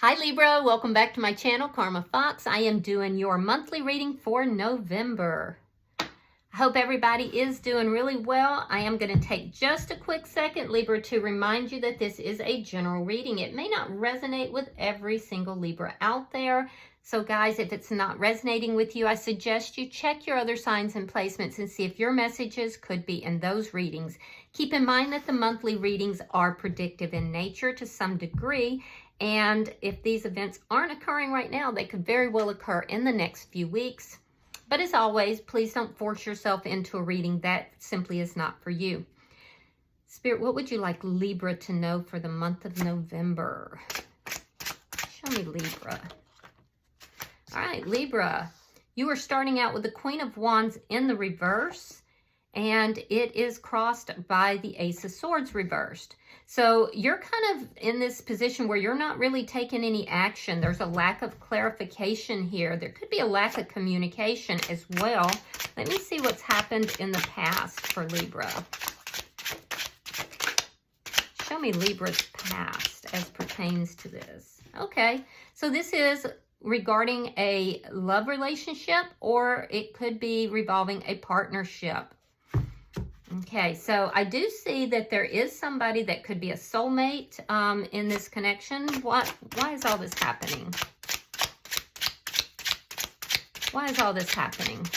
Hi Libra, welcome back to my channel, Karma Fox. I am doing your monthly reading for November. I hope everybody is doing really well. I am going to take just a quick second, Libra, to remind you that this is a general reading. It may not resonate with every single Libra out there. So guys, if it's not resonating with you, I suggest you check your other signs and placements and see if your messages could be in those readings. Keep in mind that the monthly readings are predictive in nature to some degree. And if these events aren't occurring right now, they could very well occur in the next few weeks. But as always, please don't force yourself into a reading that simply is not for you. Spirit, what would you like Libra to know for the month of November? Show me Libra. All right, Libra, you are starting out with the Queen of Wands in the reverse, and it is crossed by the Ace of Swords reversed. So you're kind of in this position where you're not really taking any action. There's a lack of clarification here. There could be a lack of communication as well. Let me see what's happened in the past for Libra. Show me Libra's past as pertains to this. Okay, so this is regarding a love relationship, or it could be revolving a partnership. Okay, so I do see that there is somebody that could be a soulmate in this connection. Why is all this happening? Why is all this happening?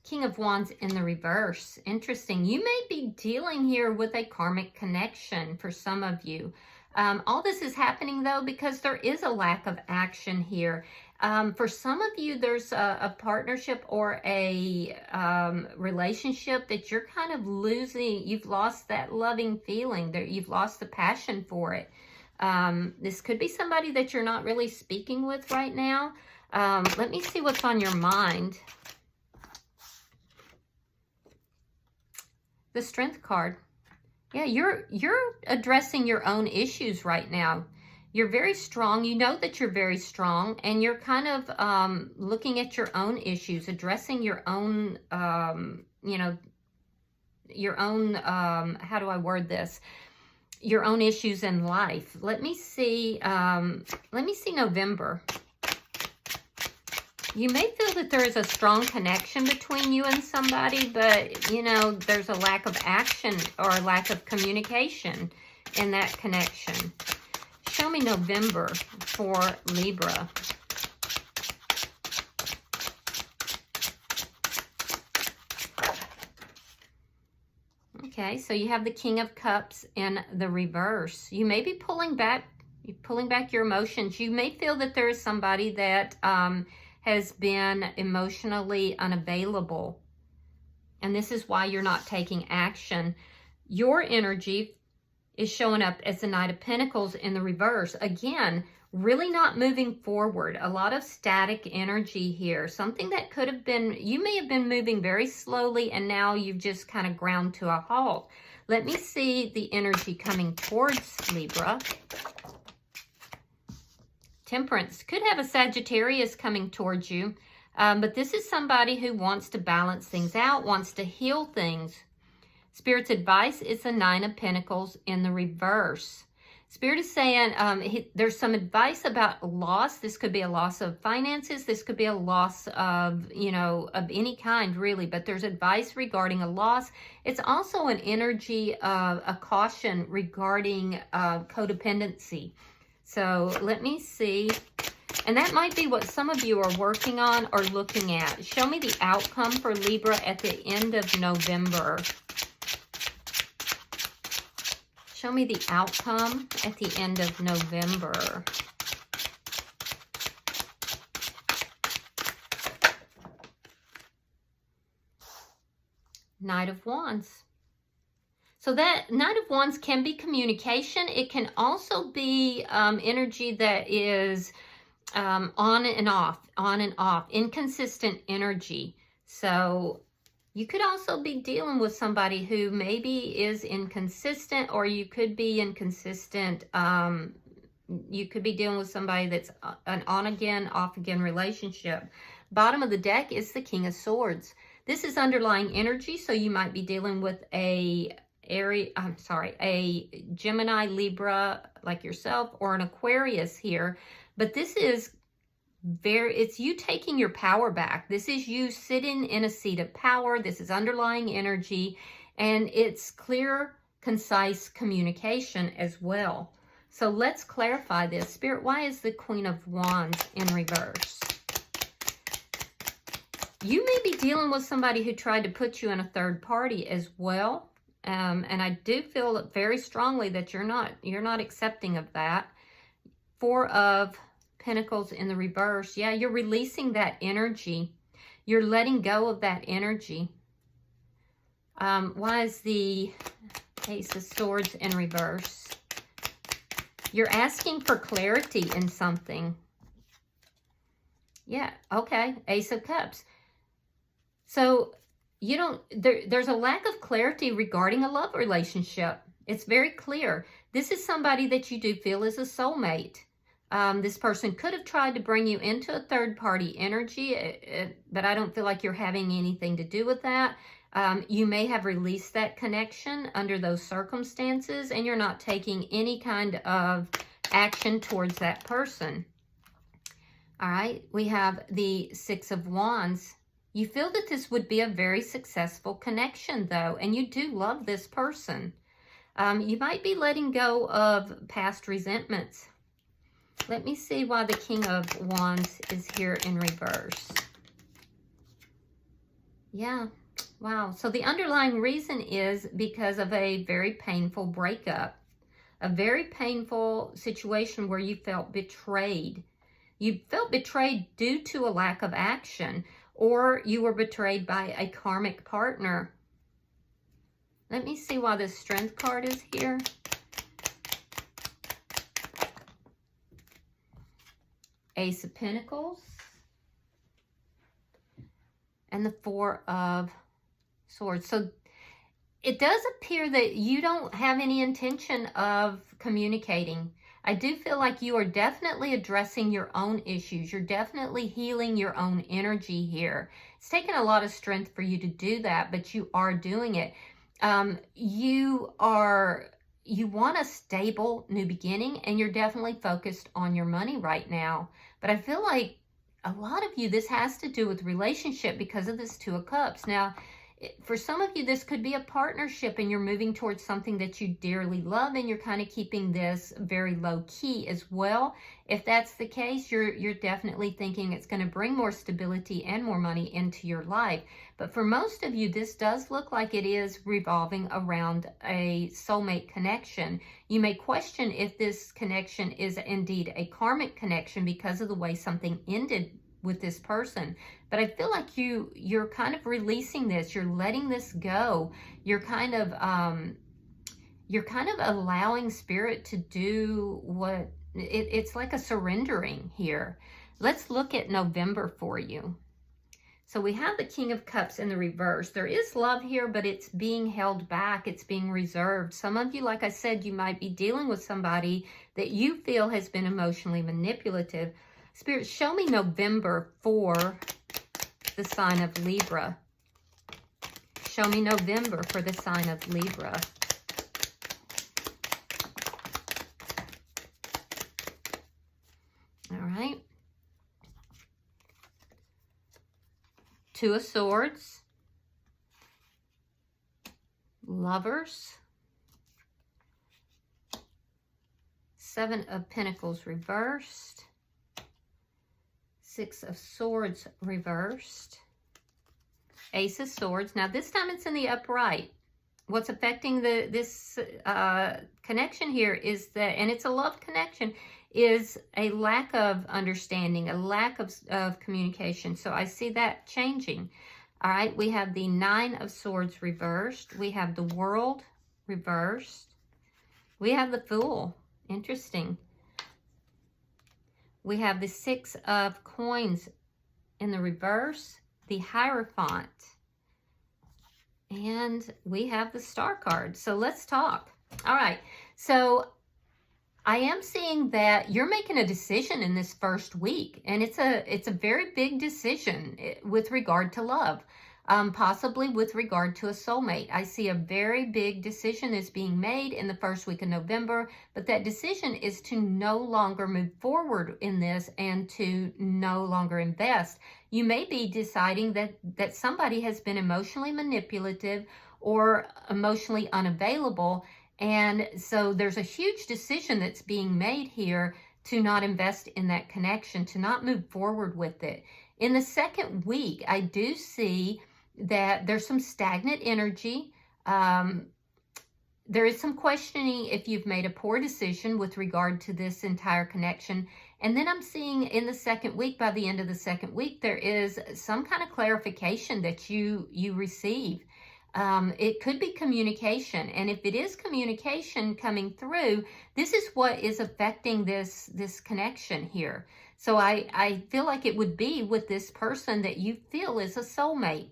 King of Wands in the reverse. Interesting. You may be dealing here with a karmic connection for some of you. All this is happening, though, because there is a lack of action here. For some of you, there's a partnership or a relationship that you're kind of losing. You've lost that loving feeling. That you've lost the passion for it. This could be somebody that you're not really speaking with right now. Let me see what's on your mind. The Strength card. Yeah, you're addressing your own issues right now. You're very strong. You know that you're very strong, and you're kind of looking at your own issues, addressing your own, your own, how do I word this? Your own issues in life. Let me see November. You may feel that there is a strong connection between you and somebody, but, you know, there's a lack of action or a lack of communication in that connection. Show me November for Libra. Okay, so you have the King of Cups in the reverse. You may be pulling back your emotions. You may feel that there is somebody that has been emotionally unavailable. And this is why you're not taking action. Your energy is showing up as the Knight of Pentacles in the reverse. Again, really not moving forward. A lot of static energy here. Something that could have been, you may have been moving very slowly and now you've just kind of ground to a halt. Let me see the energy coming towards Libra. Temperance could have a Sagittarius coming towards you, but this is somebody who wants to balance things out, wants to heal things. Spirit's advice is the Nine of Pentacles in the reverse. Spirit is saying there's some advice about loss. This could be a loss of finances. This could be a loss of, of any kind, really, but there's advice regarding a loss. It's also an energy of a caution regarding codependency. So let me see. And that might be what some of you are working on or looking at. Show me the outcome for Libra at the end of November. Show me the outcome at the end of November. Knight of Wands. So that Knight of Wands can be communication. It can also be energy that is on and off, inconsistent energy. So You could also be dealing with somebody who maybe is inconsistent, or you could be inconsistent. You could be dealing with somebody that's an on-again, off-again relationship. Bottom of the deck is the King of Swords. This is underlying energy, so you might be dealing with a Gemini, Libra, like yourself, or an Aquarius here. But this is it's you taking your power back. This is you sitting in a seat of power. This is underlying energy, and it's clear, concise communication as well. So let's clarify this. Spirit, why is the Queen of Wands in reverse? You may be dealing with somebody who tried to put you in a third party as well. And I do feel very strongly that you're not accepting of that. Four of Pentacles in the reverse. Yeah, you're releasing that energy. You're letting go of that energy. Why is the Ace of Swords in reverse? You're asking for clarity in something. Yeah, okay. Ace of Cups. So there's a lack of clarity regarding a love relationship. It's very clear. This is somebody that you do feel is a soulmate. This person could have tried to bring you into a third-party energy, but I don't feel like you're having anything to do with that. You may have released that connection under those circumstances, and you're not taking any kind of action towards that person. All right, we have the Six of Wands. You feel that this would be a very successful connection, though, and you do love this person. You might be letting go of past resentments. Let me see why the King of Wands is here in reverse. Yeah, wow. So the underlying reason is because of a very painful breakup, a very painful situation where you felt betrayed. You felt betrayed due to a lack of action, or you were betrayed by a karmic partner. Let me see why the Strength card is here. Ace of Pentacles, and the Four of Swords. So it does appear that you don't have any intention of communicating. I do feel like you are definitely addressing your own issues. You're definitely healing your own energy here. It's taken a lot of strength for you to do that, but you are doing it. You want a stable new beginning, and you're definitely focused on your money right now. But I feel like a lot of you, this has to do with relationship because of this Two of Cups. Now, for some of you, this could be a partnership, and you're moving towards something that you dearly love, and you're kind of keeping this very low key as well. If that's the case, you're definitely thinking it's going to bring more stability and more money into your life. But for most of you, this does look like it is revolving around a soulmate connection. You may question if this connection is indeed a karmic connection because of the way something ended with this person. But I feel like you're kind of releasing this. You're letting this go. You're kind of allowing Spirit to do what it's like, a surrendering here. Let's look at November for you. So we have the King of Cups in the reverse. There is love here, but it's being held back. It's being reserved. Some of you, like I said, you might be dealing with somebody that you feel has been emotionally manipulative. Spirit, show me November for the sign of Libra. Show me November for the sign of Libra. All right. Two of Swords. Lovers. Seven of Pentacles reversed. Six of Swords reversed. Ace of Swords. Now this time it's in the upright. What's affecting this connection here is that, and it's a love connection, is a lack of understanding, a lack of communication. So I see that changing. All right, we have the Nine of Swords reversed. We have the World reversed. We have the Fool. Interesting. We have the Six of Coins in the reverse, the Hierophant, And we have the Star card. So let's talk. All right. So I am seeing that you're making a decision in this first week, and it's a very big decision with regard to love, possibly with regard to a soulmate. I see a very big decision is being made in the first week of November, but that decision is to no longer move forward in this and to no longer invest. You may be deciding that somebody has been emotionally manipulative or emotionally unavailable. And so there's a huge decision that's being made here to not invest in that connection, to not move forward with it. In the second week, I do see that there's some stagnant energy. There is some questioning if you've made a poor decision with regard to this entire connection. And then I'm seeing in the second week, by the end of the second week, there is some kind of clarification that you receive. It could be communication. And if it is communication coming through, this is what is affecting this connection here. So I feel like it would be with this person that you feel is a soulmate.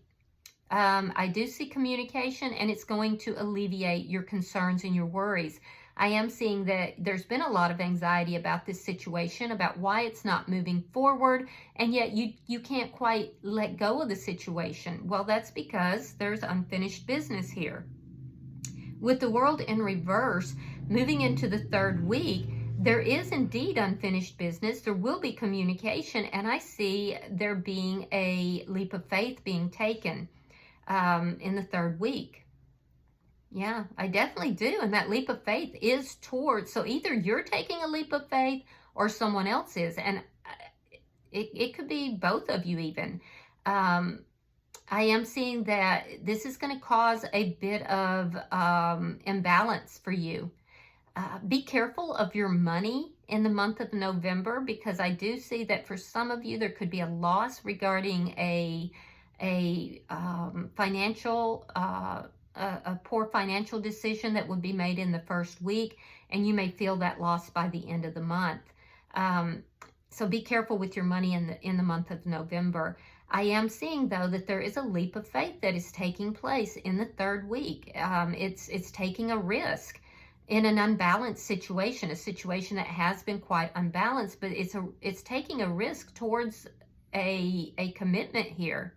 I do see communication, and it's going to alleviate your concerns and your worries. I am seeing that there's been a lot of anxiety about this situation, about why it's not moving forward, and yet you can't quite let go of the situation. Well, that's because there's unfinished business here. With the world in reverse, moving into the third week, there is indeed unfinished business. There will be communication, and I see there being a leap of faith being taken in the third week. Yeah, I definitely do. And that leap of faith is towards, so either you're taking a leap of faith or someone else is. And it could be both of you even. I am seeing that this is going to cause a bit of imbalance for you. Be careful of your money in the month of November, because I do see that for some of you, there could be a loss regarding a financial, a poor financial decision that would be made in the first week, and you may feel that loss by the end of the month. So be careful with your money in the month of November. I am seeing, though, that there is a leap of faith that is taking place in the third week. It's taking a risk in an unbalanced situation, a situation that has been quite unbalanced, but it's taking a risk towards a commitment here.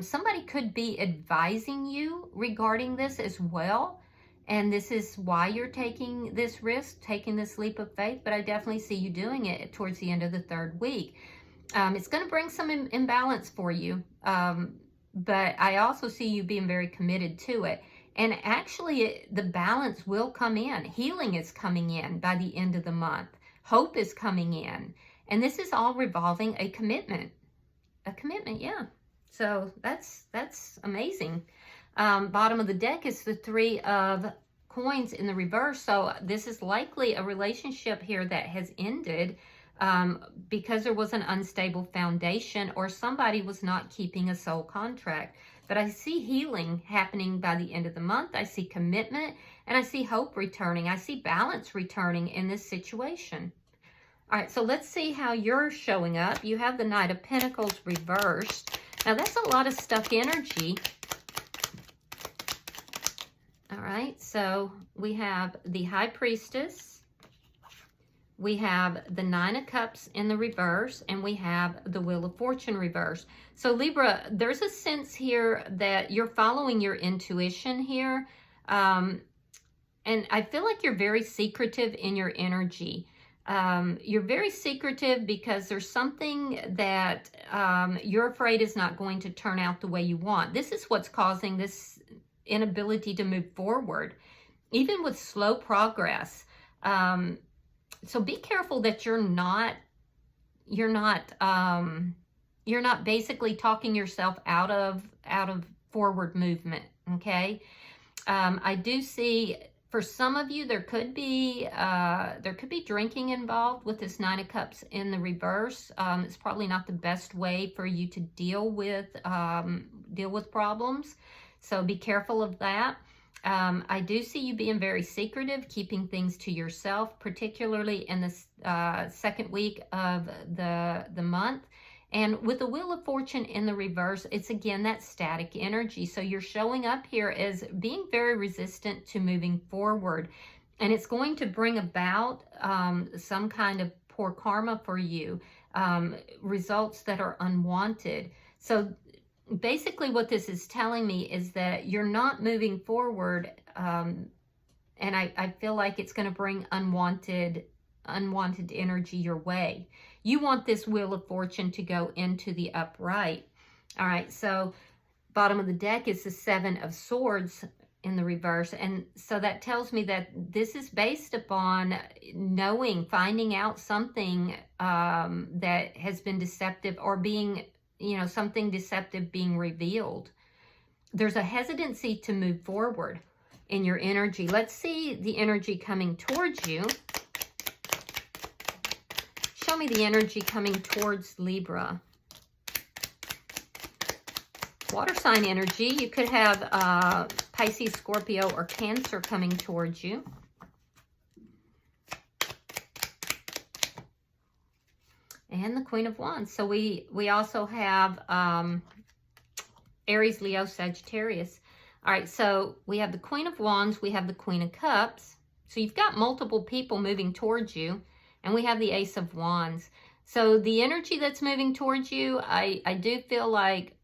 Somebody could be advising you regarding this as well, and this is why you're taking this risk, taking this leap of faith, but I definitely see you doing it towards the end of the third week. It's going to bring some imbalance for you, but I also see you being very committed to it. And actually, the balance will come in. Healing is coming in by the end of the month. Hope is coming in. And this is all revolving a commitment. A commitment, yeah. So that's amazing. Bottom of the deck is the Three of Coins in the reverse. So this is likely a relationship here that has ended because there was an unstable foundation, or somebody was not keeping a soul contract. But I see healing happening by the end of the month. I see commitment, and I see hope returning. I see balance returning in this situation. All right, so let's see how you're showing up. You have the Knight of Pentacles reversed. Now, that's a lot of stuck energy. All right, so we have the High Priestess. We have the Nine of Cups in the reverse, and we have the Wheel of Fortune reverse. So Libra, there's a sense here that you're following your intuition here. And I feel like you're very secretive in your energy. You're very secretive because there's something that you're afraid is not going to turn out the way you want. This is what's causing this inability to move forward, even with slow progress. So be careful that you're not basically talking yourself out of forward movement. Okay. I do see, for some of you, there could be drinking involved with this Nine of Cups in the reverse. It's probably not the best way for you to deal with problems. So be careful of that. I do see you being very secretive, keeping things to yourself, particularly in the second week of the month. And with the Wheel of Fortune in the reverse, it's again that static energy. So you're showing up here as being very resistant to moving forward. And it's going to bring about some kind of poor karma for you, results that are unwanted. So basically what this is telling me is that you're not moving forward, and I feel like it's going to bring unwanted energy your way. You want this Wheel of Fortune to go into the upright. All right, so bottom of the deck is the Seven of Swords in the reverse. And so that tells me that this is based upon knowing, finding out something that has been deceptive, or being, something deceptive being revealed. There's a hesitancy to move forward in your energy. Let's see the energy coming towards you. Show me the energy coming towards Libra. Water sign energy. You could have Pisces, Scorpio, or Cancer coming towards you. And the Queen of Wands. So we also have Aries, Leo, Sagittarius. All right, so we have the Queen of Wands. We have the Queen of Cups. So you've got multiple people moving towards you. And we have the Ace of Wands. So the energy that's moving towards you, I do feel like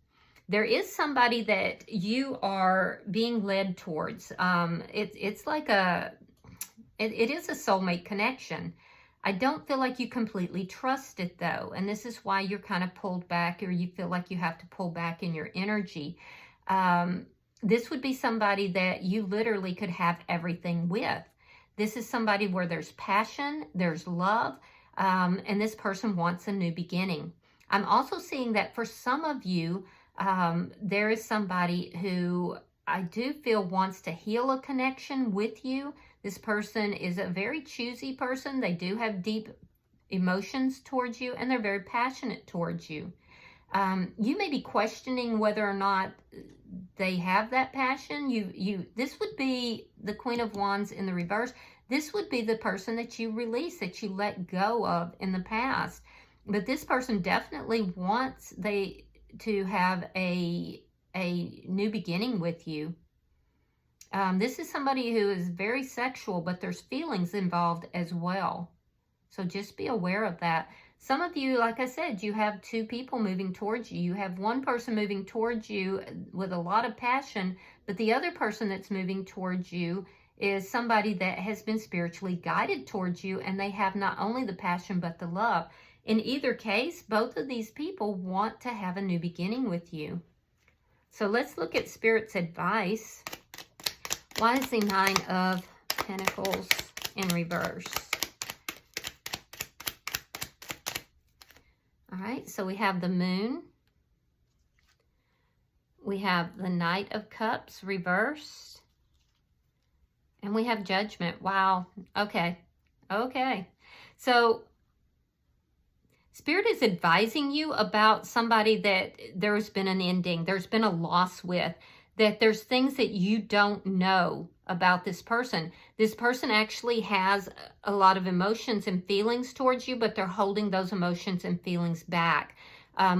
there is somebody that you are being led towards. It's like it is a soulmate connection. I don't feel like you completely trust it though. And this is why you're kind of pulled back, or you feel like you have to pull back in your energy. This would be somebody that you literally could have everything with. This is somebody where there's passion, there's love, and this person wants a new beginning. I'm also seeing that for some of you, there is somebody who I do feel wants to heal a connection with you. This person is a very choosy person. They do have deep emotions towards you, and they're very passionate towards you. You may be questioning whether or not they have that passion. This would be the Queen of Wands in the reverse. This would be the person that you release, that you let go of in the past. But this person definitely wants to have a new beginning with you. This is somebody who is very sexual, but there's feelings involved as well. So just be aware of that. Some of you, like I said, you have two people moving towards you. You have one person moving towards you with a lot of passion, but the other person that's moving towards you is somebody that has been spiritually guided towards you, and they have not only the passion, but the love. In either case, both of these people want to have a new beginning with you. So let's look at Spirit's advice. Why is the Nine of Pentacles in reverse? All right, so we have the Moon. We have the Knight of Cups reversed. And we have Judgment. Wow. Okay. So Spirit is advising you about somebody that there's been an ending. There's been a loss with. That there's things that you don't know about this person. This person actually has a lot of emotions and feelings towards you, but they're holding those emotions and feelings back.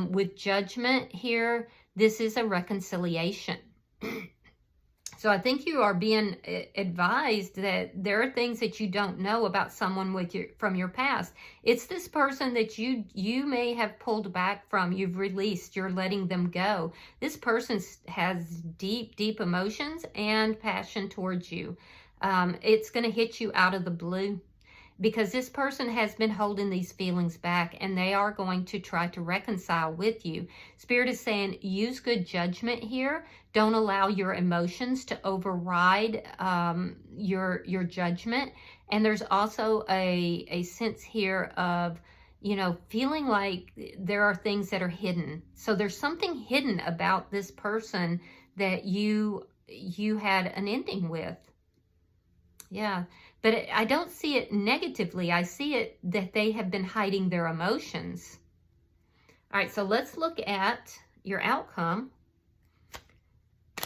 With Judgment here, this is a reconciliation. So I think you are being advised that there are things that you don't know about someone from your past. It's this person that you may have pulled back from, you've released, you're letting them go. This person has deep emotions and passion towards you. It's going to hit you out of the blue, because this person has been holding these feelings back, and they are going to try to reconcile with you. Spirit is saying use good judgment here. Don't allow your emotions to override your judgment. And there's also a sense here of, feeling like there are things that are hidden. So there's something hidden about this person that you had an ending with. Yeah. But I don't see it negatively. I see it that they have been hiding their emotions. All right, so let's look at your outcome.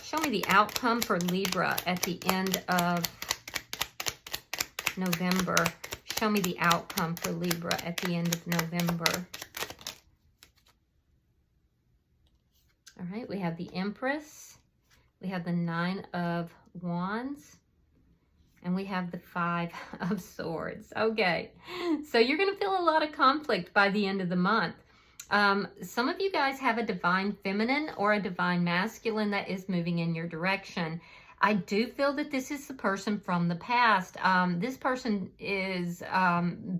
Show me the outcome for Libra at the end of November. Show me the outcome for Libra at the end of November. right, we have the Empress, we have the Nine of Wands, and we have the Five of Swords. Okay, so you're going to feel a lot of conflict by the end of the month. Some of you guys have a divine feminine or a divine masculine that is moving in your direction. I do feel that this is the person from the past. This person is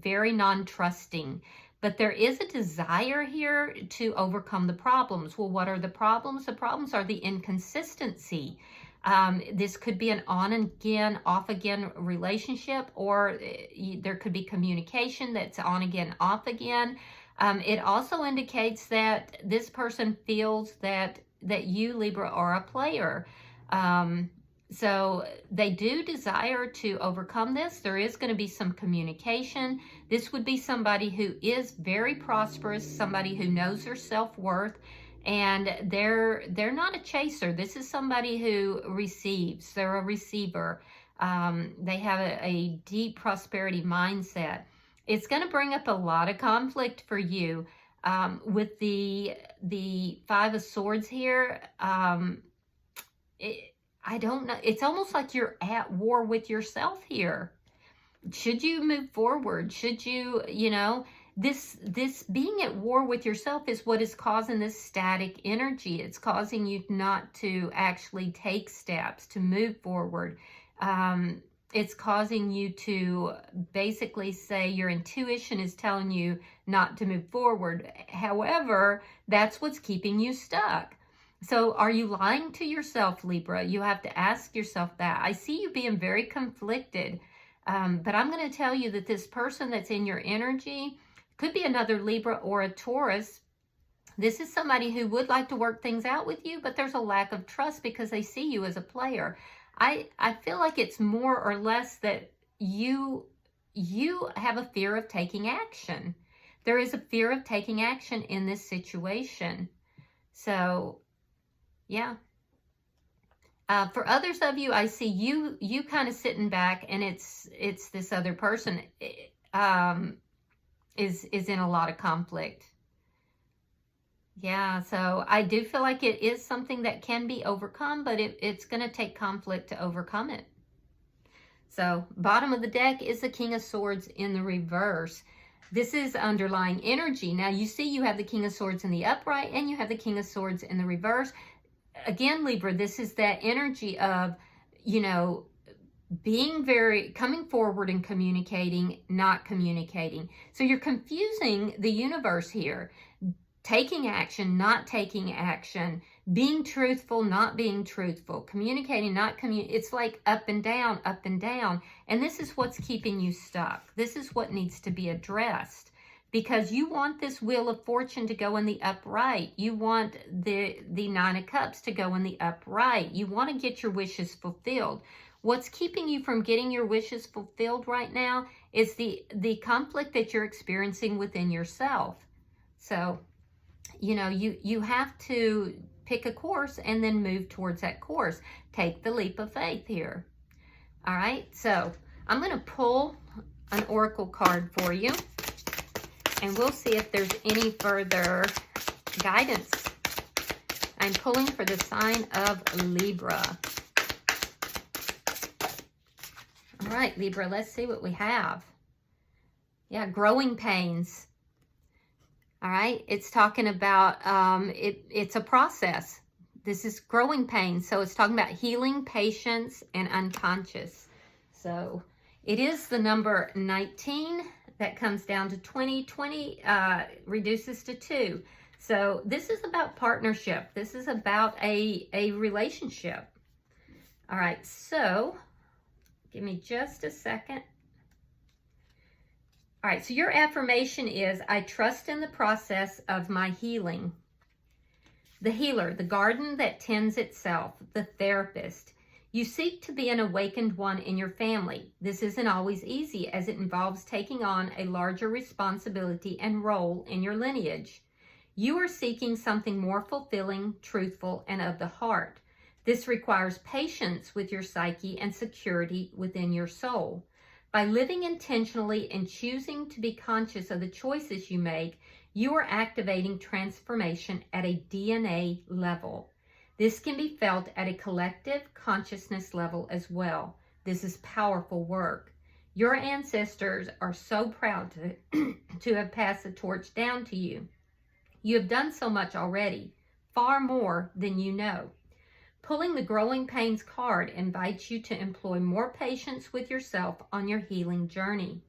very non-trusting, but there is a desire here to overcome the problems. Well, what are the problems? The problems are the inconsistency. This could be an on again, off again relationship, or there could be communication that's on again, off again. It also indicates that this person feels that you, Libra, are a player. So they do desire to overcome this. There is going to be some communication. This would be somebody who is very prosperous, somebody who knows their self-worth, and they're not a chaser. This is somebody who receives. They're a receiver. They have a deep prosperity mindset. It's going to bring up a lot of conflict for you with the Five of Swords here. I don't know. It's almost like you're at war with yourself here. Should you move forward? Should you, this being at war with yourself is what is causing this static energy. It's causing you not to actually take steps to move forward. It's causing you to basically say your intuition is telling you not to move forward. However, that's what's keeping you stuck. So are you lying to yourself, Libra? You have to ask yourself that. I see you being very conflicted, but I'm going to tell you that this person that's in your energy could be another Libra or a Taurus. This is somebody who would like to work things out with you, but there's a lack of trust because they see you as a player. I feel like it's more or less that you have a fear of taking action. There is a fear of taking action in this situation. So yeah. For others of you, I see you kind of sitting back, and it's this other person is in a lot of conflict. Yeah, so I do feel like it is something that can be overcome, but it's going to take conflict to overcome it. So bottom of the deck is the King of Swords in the reverse. This is underlying energy. Now you see you have the King of Swords in the upright and you have the King of Swords in the reverse. Again, Libra, this is that energy of, coming forward and communicating, not communicating. So you're confusing the universe here. Taking action, not taking action, being truthful, not being truthful, communicating, not communicating. It's like up and down, up and down. And this is what's keeping you stuck. This is what needs to be addressed. Because you want this Wheel of Fortune to go in the upright. You want the Nine of Cups to go in the upright. You want to get your wishes fulfilled. What's keeping you from getting your wishes fulfilled right now is the conflict that you're experiencing within yourself. So, you have to pick a course and then move towards that course. Take the leap of faith here. All right, so I'm going to pull an oracle card for you. And we'll see if there's any further guidance. I'm pulling for the sign of Libra. All right, Libra, let's see what we have. Yeah, growing pains. All right, it's talking about, it's a process. This is growing pains. So it's talking about healing, patience, and unconscious. So it is the number 19. That comes down to 20. 20 reduces to 2. So this is about partnership. This is about a relationship. All right, so give me just a second. All right, so your affirmation is, I trust in the process of my healing. The healer, the garden that tends itself, the therapist. You seek to be an awakened one in your family. This isn't always easy as it involves taking on a larger responsibility and role in your lineage. You are seeking something more fulfilling, truthful, and of the heart. This requires patience with your psyche and security within your soul. By living intentionally and choosing to be conscious of the choices you make, You are activating transformation at a DNA level. This can be felt at a collective consciousness level as well. This is powerful work. Your ancestors are so proud to have passed the torch down to you. You have done so much already, far more than you know. Pulling the Growing Pains card invites you to employ more patience with yourself on your healing journey.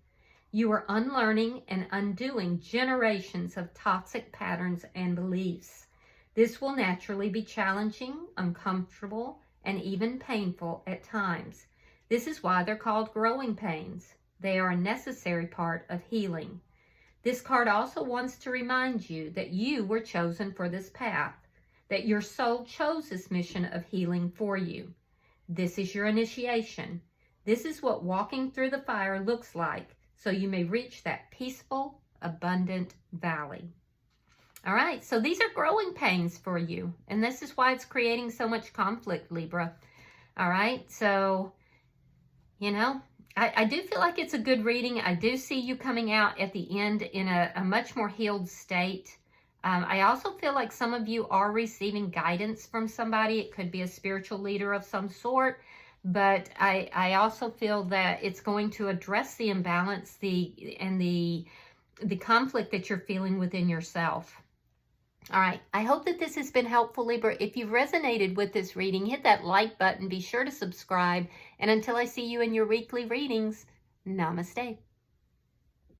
You are unlearning and undoing generations of toxic patterns and beliefs. This will naturally be challenging, uncomfortable, and even painful at times. This is why they're called growing pains. They are a necessary part of healing. This card also wants to remind you that you were chosen for this path, that your soul chose this mission of healing for you. This is your initiation. This is what walking through the fire looks like, so you may reach that peaceful, abundant valley. All right, so these are growing pains for you, and this is why it's creating so much conflict, Libra. All right, so, you know, I do feel like it's a good reading. I do see you coming out at the end in a much more healed state. I also feel like some of you are receiving guidance from somebody. It could be a spiritual leader of some sort, but I also feel that it's going to address the imbalance and the conflict that you're feeling within yourself. All right, I hope that this has been helpful, Libra. If you've resonated with this reading, hit that like button. Be sure to subscribe. And until I see you in your weekly readings, namaste.